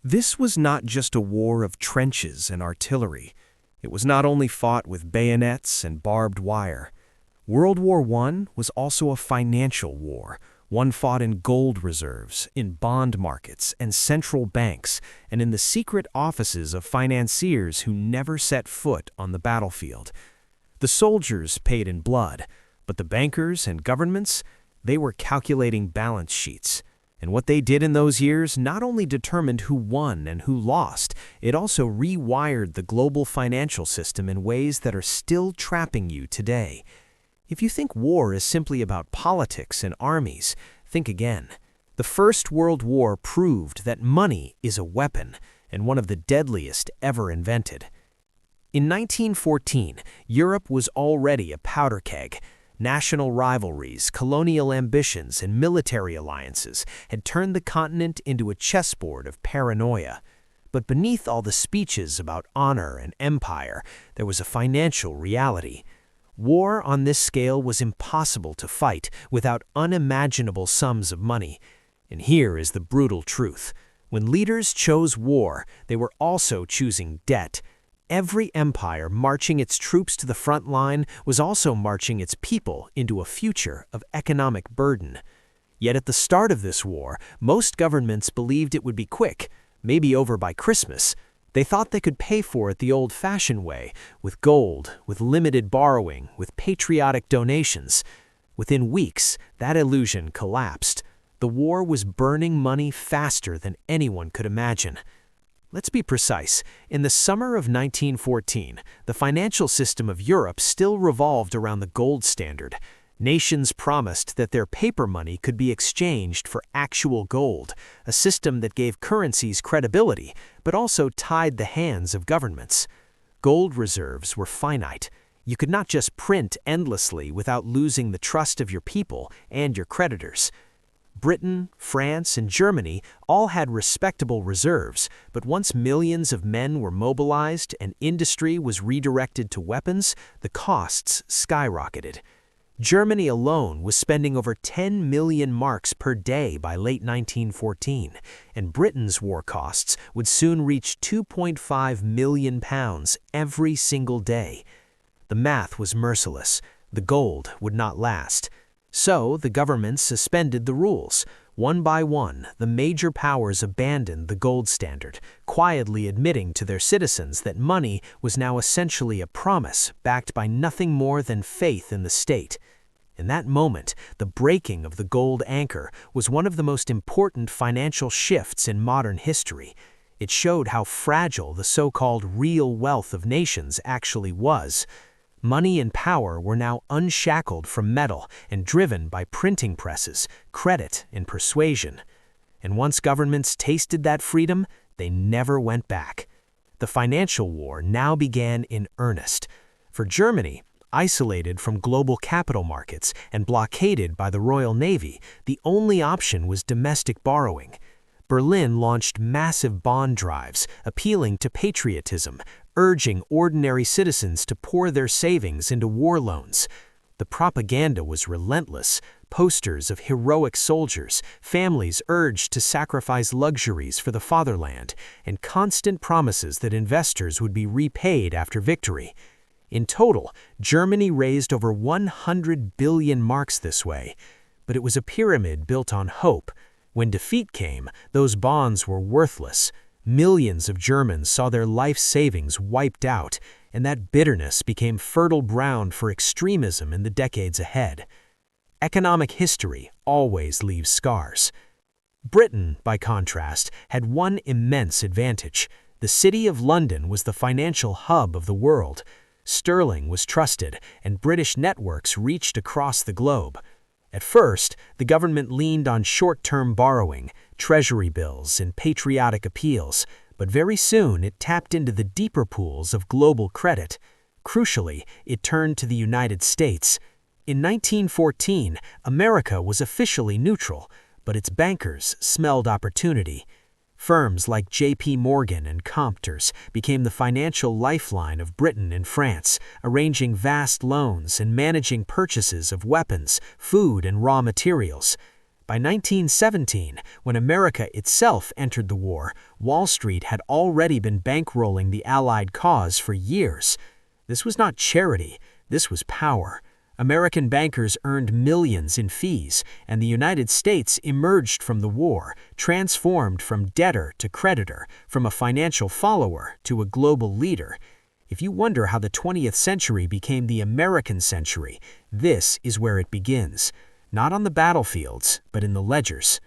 This was not just a war of trenches and artillery. It was not only fought with bayonets and barbed wire. World War I was also a financial war, one fought in gold reserves, in bond markets and central banks, and in the secret offices of financiers who never set foot on the battlefield. The soldiers paid in blood, but the bankers and governments, they were calculating balance sheets. And what they did in those years not only determined who won and who lost, it also rewired the global financial system in ways that are still trapping you today. If you think war is simply about politics and armies, think again. The First World War proved that money is a weapon, and one of the deadliest ever invented. In 1914, Europe was already a powder keg. National rivalries, colonial ambitions, and military alliances had turned the continent into a chessboard of paranoia. But beneath all the speeches about honor and empire, there was a financial reality. War on this scale was impossible to fight without unimaginable sums of money. And here is the brutal truth. When leaders chose war, they were also choosing debt. Every empire marching its troops to the front line was also marching its people into a future of economic burden. Yet at the start of this war, most governments believed it would be quick, maybe over by Christmas. They thought they could pay for it the old-fashioned way, with gold, with limited borrowing, with patriotic donations. Within weeks, that illusion collapsed. The war was burning money faster than anyone could imagine. Let's be precise. In the summer of 1914, the financial system of Europe still revolved around the gold standard. Nations promised that their paper money could be exchanged for actual gold, a system that gave currencies credibility, but also tied the hands of governments. Gold reserves were finite. You could not just print endlessly without losing the trust of your people and your creditors. Britain, France, and Germany all had respectable reserves, but once millions of men were mobilized and industry was redirected to weapons, the costs skyrocketed. Germany alone was spending over 10 million marks per day by late 1914, and Britain's war costs would soon reach 2.5 million pounds every single day. The math was merciless. The gold would not last. So the government suspended the rules. One by one, the major powers abandoned the gold standard, quietly admitting to their citizens that money was now essentially a promise backed by nothing more than faith in the state. In that moment, the breaking of the gold anchor was one of the most important financial shifts in modern history. It showed how fragile the so-called real wealth of nations actually was. Money and power were now unshackled from metal and driven by printing presses, credit, and persuasion. And once governments tasted that freedom, they never went back. The financial war now began in earnest. For Germany, isolated from global capital markets and blockaded by the Royal Navy, the only option was domestic borrowing. Berlin launched massive bond drives, appealing to patriotism, urging ordinary citizens to pour their savings into war loans. The propaganda was relentless. Posters of heroic soldiers, families urged to sacrifice luxuries for the fatherland, and constant promises that investors would be repaid after victory. In total, Germany raised over 100 billion marks this way. But it was a pyramid built on hope. When defeat came, those bonds were worthless. Millions of Germans saw their life savings wiped out, and that bitterness became fertile ground for extremism in the decades ahead. Economic history always leaves scars. Britain, by contrast, had one immense advantage. The city of London was the financial hub of the world. Sterling was trusted, and British networks reached across the globe. At first, the government leaned on short-term borrowing, treasury bills, and patriotic appeals, but very soon it tapped into the deeper pools of global credit. Crucially, it turned to the United States. In 1914, America was officially neutral, but its bankers smelled opportunity. Firms like J.P. Morgan and Compters became the financial lifeline of Britain and France, arranging vast loans and managing purchases of weapons, food, and raw materials. By 1917, when America itself entered the war, Wall Street had already been bankrolling the Allied cause for years. This was not charity, this was power. American bankers earned millions in fees, and the United States emerged from the war, transformed from debtor to creditor, from a financial follower to a global leader. If you wonder how the 20th century became the American century, this is where it begins. Not on the battlefields, but in the ledgers.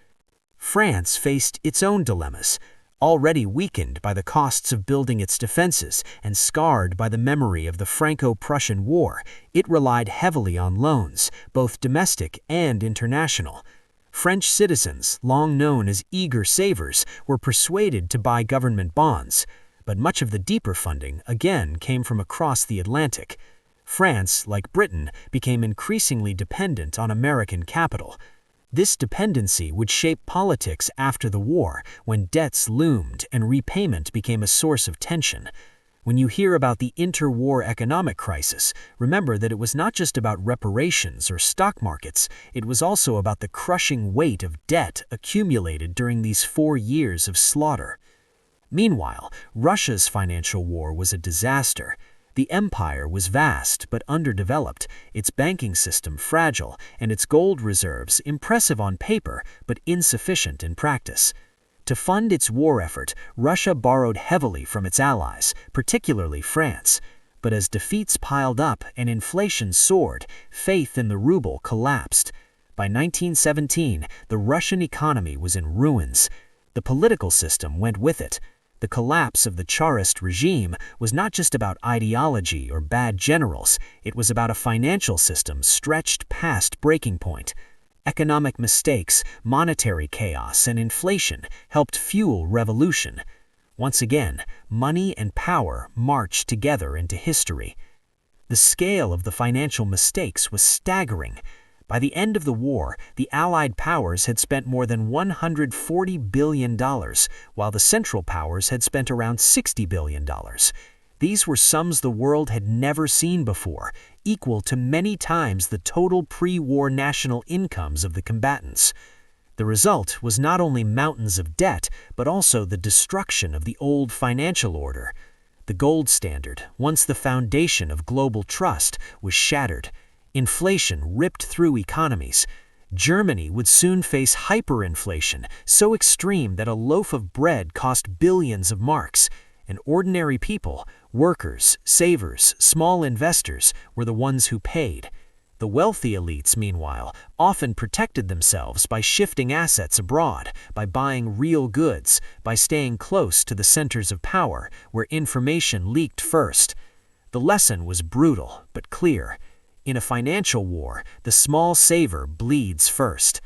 France faced its own dilemmas. Already weakened by the costs of building its defenses and scarred by the memory of the Franco-Prussian War, it relied heavily on loans, both domestic and international. French citizens, long known as eager savers, were persuaded to buy government bonds, but much of the deeper funding again came from across the Atlantic. France, like Britain, became increasingly dependent on American capital. This dependency would shape politics after the war, when debts loomed and repayment became a source of tension. When you hear about the interwar economic crisis, remember that it was not just about reparations or stock markets, it was also about the crushing weight of debt accumulated during these 4 years of slaughter. Meanwhile, Russia's financial war was a disaster. The empire was vast but underdeveloped, its banking system fragile, and its gold reserves impressive on paper but insufficient in practice. To fund its war effort, Russia borrowed heavily from its allies, particularly France. But as defeats piled up and inflation soared, faith in the ruble collapsed. By 1917, the Russian economy was in ruins. The political system went with it. The collapse of the Tsarist regime was not just about ideology or bad generals, it was about a financial system stretched past breaking point. Economic mistakes, monetary chaos, and inflation helped fuel revolution. Once again, money and power marched together into history. The scale of the financial mistakes was staggering. By the end of the war, the Allied powers had spent more than $140 billion, while the Central Powers had spent around $60 billion. These were sums the world had never seen before, equal to many times the total pre-war national incomes of the combatants. The result was not only mountains of debt, but also the destruction of the old financial order. The gold standard, once the foundation of global trust, was shattered. Inflation ripped through economies. Germany would soon face hyperinflation, so extreme that a loaf of bread cost billions of marks, and ordinary people, workers, savers, small investors, were the ones who paid. The wealthy elites, meanwhile, often protected themselves by shifting assets abroad, by buying real goods, by staying close to the centers of power, where information leaked first. The lesson was brutal, but clear. In a financial war, the small saver bleeds first.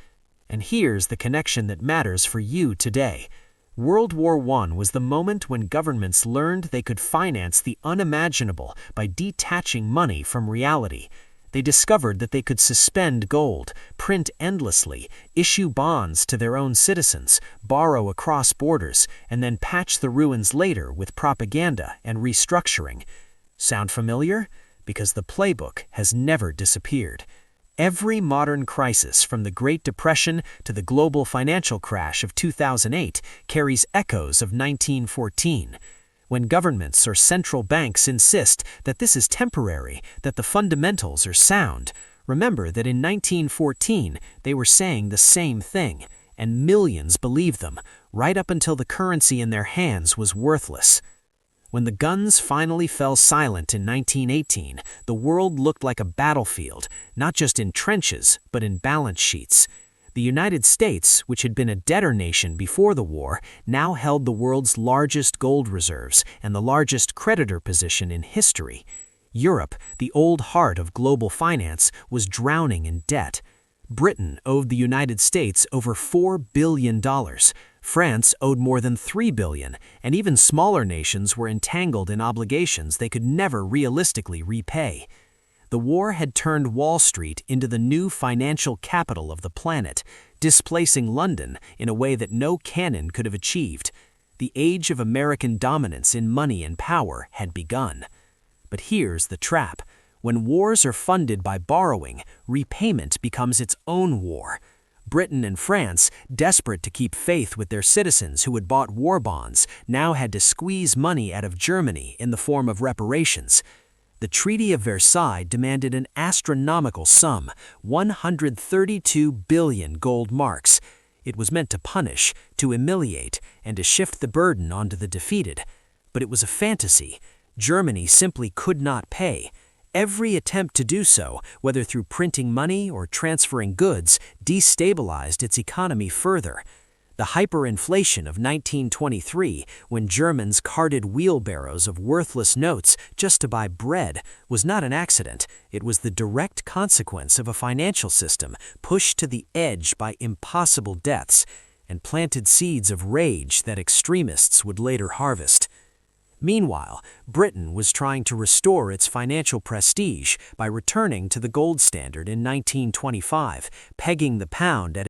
And here's the connection that matters for you today. World War I was the moment when governments learned they could finance the unimaginable by detaching money from reality. They discovered that they could suspend gold, print endlessly, issue bonds to their own citizens, borrow across borders, and then patch the ruins later with propaganda and restructuring. Sound familiar? Because the playbook has never disappeared. Every modern crisis, from the Great Depression to the global financial crash of 2008, carries echoes of 1914. When governments or central banks insist that this is temporary, that the fundamentals are sound, remember that in 1914 they were saying the same thing, and millions believed them, right up until the currency in their hands was worthless. When the guns finally fell silent in 1918, the world looked like a battlefield, not just in trenches, but in balance sheets. The United States, which had been a debtor nation before the war, now held the world's largest gold reserves and the largest creditor position in history. Europe, the old heart of global finance, was drowning in debt. Britain owed the United States over $4 billion. France owed more than $3 billion, and even smaller nations were entangled in obligations they could never realistically repay. The war had turned Wall Street into the new financial capital of the planet, displacing London in a way that no cannon could have achieved. The age of American dominance in money and power had begun. But here's the trap. When wars are funded by borrowing, repayment becomes its own war. Britain and France, desperate to keep faith with their citizens who had bought war bonds, now had to squeeze money out of Germany in the form of reparations. The Treaty of Versailles demanded an astronomical sum, 132 billion gold marks. It was meant to punish, to humiliate, and to shift the burden onto the defeated. But it was a fantasy. Germany simply could not pay. Every attempt to do so, whether through printing money or transferring goods, destabilized its economy further. The hyperinflation of 1923, when Germans carted wheelbarrows of worthless notes just to buy bread, was not an accident. It was the direct consequence of a financial system pushed to the edge by impossible debts and planted seeds of rage that extremists would later harvest. Meanwhile, Britain was trying to restore its financial prestige by returning to the gold standard in 1925, pegging the pound at